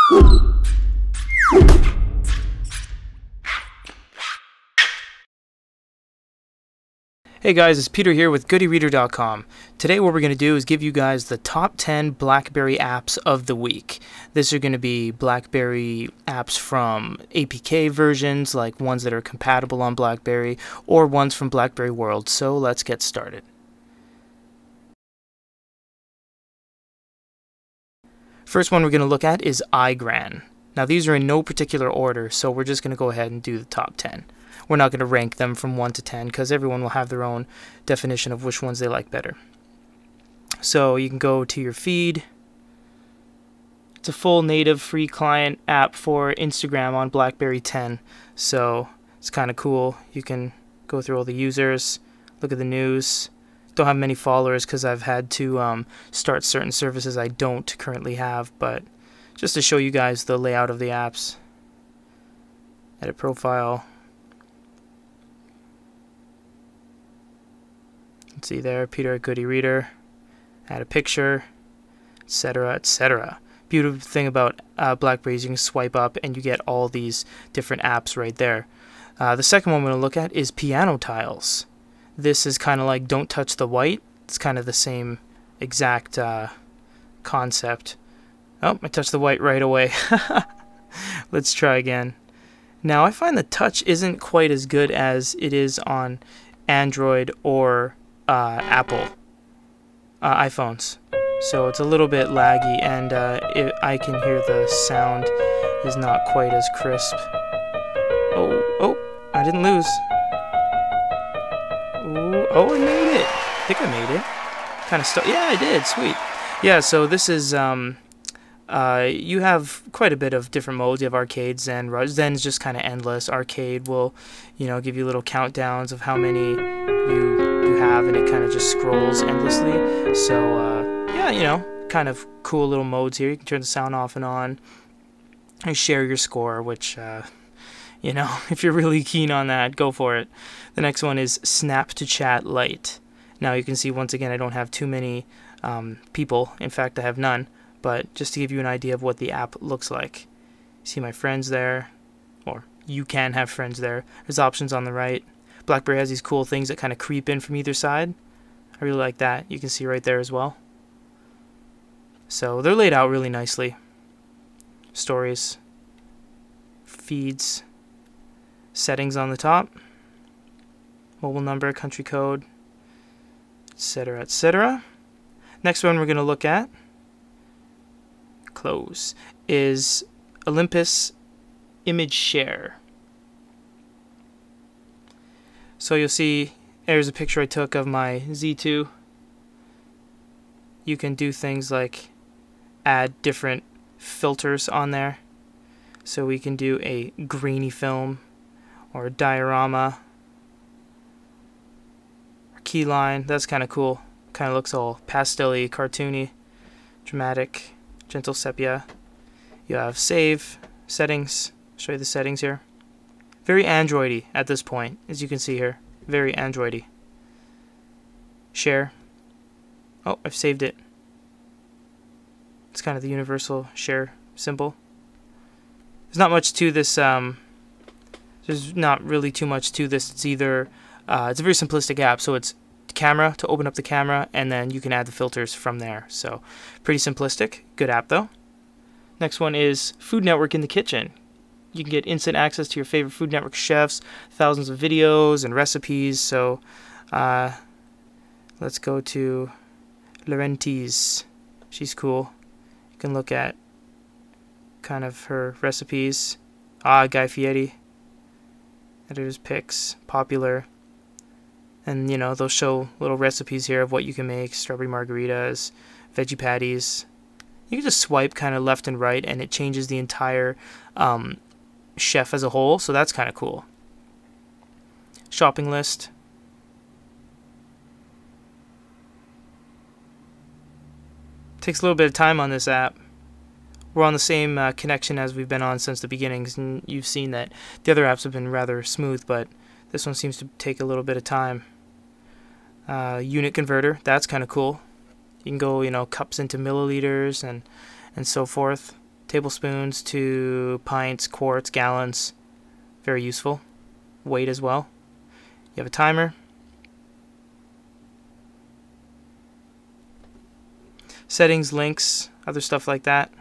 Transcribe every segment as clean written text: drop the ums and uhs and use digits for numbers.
Hey guys, it's Peter here with GoodyReader.com. Today what we're going to do is give you guys the top 10 BlackBerry apps of the week. These are going to be BlackBerry apps from APK versions, like ones that are compatible on BlackBerry, or ones from BlackBerry World. So let's get started. First one we're going to look at is Igran. Now these are in no particular order, so we're just going to go ahead and do the top 10. We're not going to rank them from 1 to 10 because everyone will have their own definition of which ones they like better. So you can go to your feed. It's a full native free client app for Instagram on BlackBerry 10. So it's kind of cool. You can go through all the users, look at the news. Don't have many followers because I've had to start certain services I don't currently have, but just to show you guys the layout of the apps. Edit profile. Let's see there, Peter at Goody Reader. Add a picture, etc., etc. Beautiful thing about BlackBerry is you can swipe up and you get all these different apps right there. The second one we're going to look at is piano tiles. This is kind of like Don't Touch the White. It's kind of the same exact concept. Oh, I touched the white right away. Let's try again. Now I find the touch isn't quite as good as it is on Android or Apple iPhones, so it's a little bit laggy, and I can hear the sound is not quite as crisp. Oh, I didn't lose. Ooh, oh, I made it. I think I made it. Kind of stuck. Yeah, I did. Sweet. Yeah, so this is you have quite a bit of different modes. You have arcade, Zen, Zen's just kind of endless. Arcade will, give you little countdowns of how many you have, and it kind of just scrolls endlessly. So yeah, kind of cool little modes here. You can turn the sound off and on, and share your score, which if you're really keen on that, go for it. The next one is SnapToChat Lite. Now you can see once again I don't have too many people. In fact, I have none. But just to give you an idea of what the app looks like. See my friends there, or you can have friends there. There's options on the right. BlackBerry has these cool things that kind of creep in from either side. I really like that. You can see right there as well. So they're laid out really nicely. Stories, feeds, settings on the top, mobile number, country code, etc., etc. Next one we're going to look at, close, is Olympus image share. So you'll see there's a picture I took of my Z2. You can do things like add different filters on there. So we can do a grainy film or a diorama or keyline. That's kind of cool. Kind of looks all pastel-y, cartoony, dramatic. Gentle sepia. You have save, settings. I'll show you the settings here. Very Android-y at this point, as you can see here. Very Android-y. Share. Oh, I've saved it. It's kind of the universal share symbol. There's not much to this. There's not really too much to this. It's either it's a very simplistic app, so it's camera to open up the camera, and then you can add the filters from there. So pretty simplistic. Good app though. Next one is Food Network in the kitchen. You can get instant access to your favorite Food Network chefs, thousands of videos and recipes. So let's go to Laurenti's. She's cool. You can look at kind of her recipes. Guy Fieri. Editor's picks. Popular. And, they'll show little recipes here of what you can make. Strawberry margaritas, veggie patties. You can just swipe kind of left and right, and it changes the entire chef as a whole. So that's kind of cool. Shopping list. Takes a little bit of time on this app. We're on the same connection as we've been on since the beginnings, and you've seen that the other apps have been rather smooth, but this one seems to take a little bit of time. Unit converter, that's kind of cool. You can go, cups into milliliters and so forth. tablespoons to pints, quarts, gallons. Very useful. Weight as well. You have a timer. Settings, links, other stuff like that.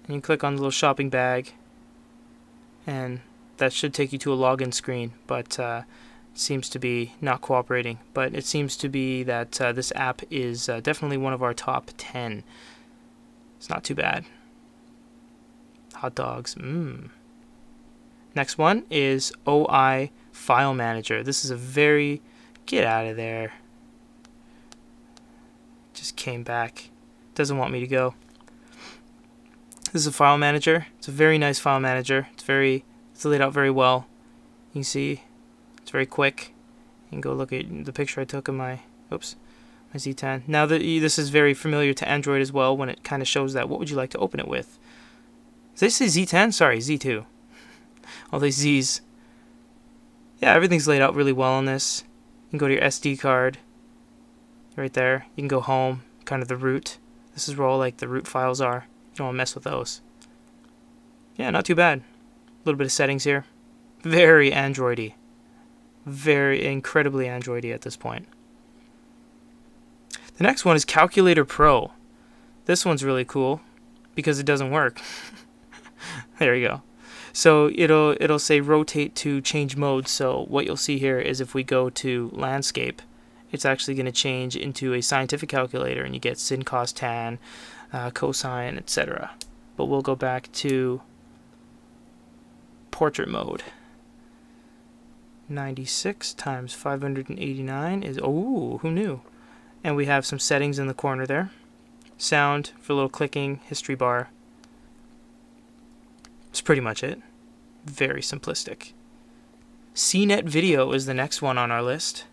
And you click on the little shopping bag, and that should take you to a login screen, but it seems to be not cooperating. But it seems to be that this app is definitely one of our top 10. It's not too bad. Hot dogs. Next one is OI File Manager. This is a very... Get out of there. Just came back. Doesn't want me to go. This is a file manager. It's a very nice file manager. It's laid out very well. You can see it's very quick. You can go look at the picture I took of my Z10. Now this is very familiar to Android as well, when it kind of shows that what would you like to open it with. Did they say Z10? Sorry, Z2. All these Z's. Yeah, everything's laid out really well on this. You can go to your SD card. Right there. You can go home, kind of the root. This is where all like the root files are. You don't want to mess with those. Yeah, not too bad. A little bit of settings here. Very Androidy. Very incredibly Androidy at this point. The next one is Calculator Pro. This one's really cool because it doesn't work. There you go. So it'll say rotate to change mode. So what you'll see here is if we go to landscape, it's actually going to change into a scientific calculator, and you get sin, cos, tan, cosine, etc. But we'll go back to portrait mode. 96 times 589 is, oh, who knew? And we have some settings in the corner there. Sound for a little clicking, history bar. That's pretty much it. Very simplistic. CNET Video is the next one on our list.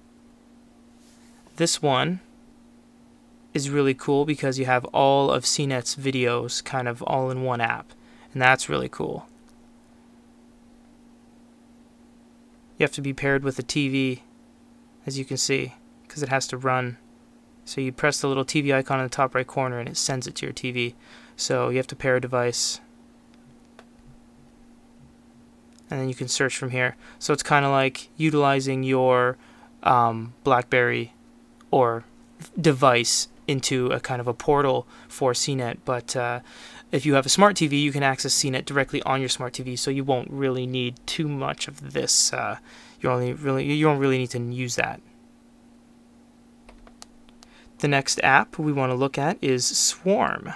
This one is really cool because you have all of CNET's videos kind of all in one app, and that's really cool. You have to be paired with a TV, as you can see, because it has to run. So you press the little TV icon in the top right corner and it sends it to your TV. So you have to pair a device, and then you can search from here. So it's kind of like utilizing your Blackberry or device into a kind of a portal for CNET, but if you have a smart TV, you can access CNET directly on your smart TV, so you won't really need too much of this. You don't really need to use that. The next app we want to look at is Swarm.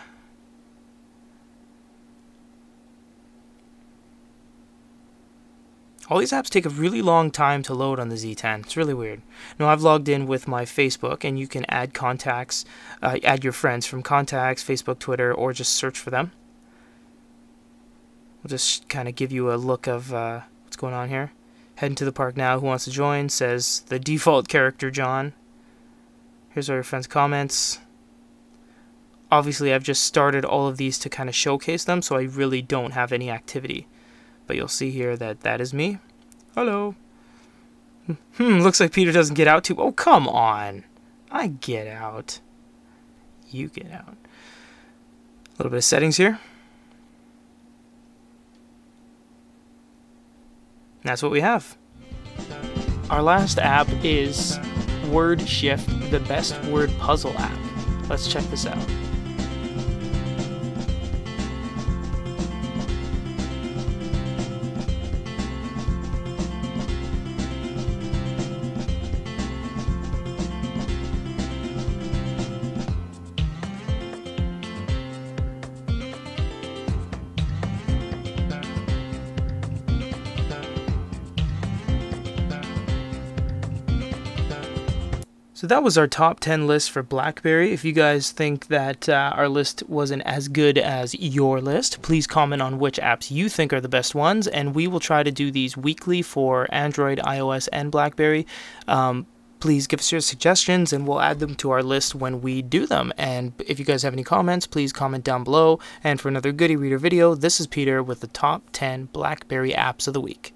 All these apps take a really long time to load on the Z10. It's really weird. Now I've logged in with my Facebook, and you can add contacts, add your friends from contacts, Facebook, Twitter, or just search for them. We'll just kind of give you a look of what's going on here. Heading to the park now. Who wants to join? Says the default character John. Here's all your friends' comments. Obviously, I've just started all of these to kind of showcase them, so I really don't have any activity. But you'll see here that that is me. Hello. Looks like Peter doesn't get out too. Oh, come on. I get out. You get out. A little bit of settings here. And that's what we have. Our last app is WordShift, the best word puzzle app. Let's check this out. So that was our top 10 list for Blackberry. If you guys think that our list wasn't as good as your list, please comment on which apps you think are the best ones, and we will try to do these weekly for Android, iOS, and Blackberry. Please give us your suggestions, and we'll add them to our list when we do them. And if you guys have any comments, please comment down below. And for another Goody Reader video, this is Peter with the top 10 Blackberry apps of the week.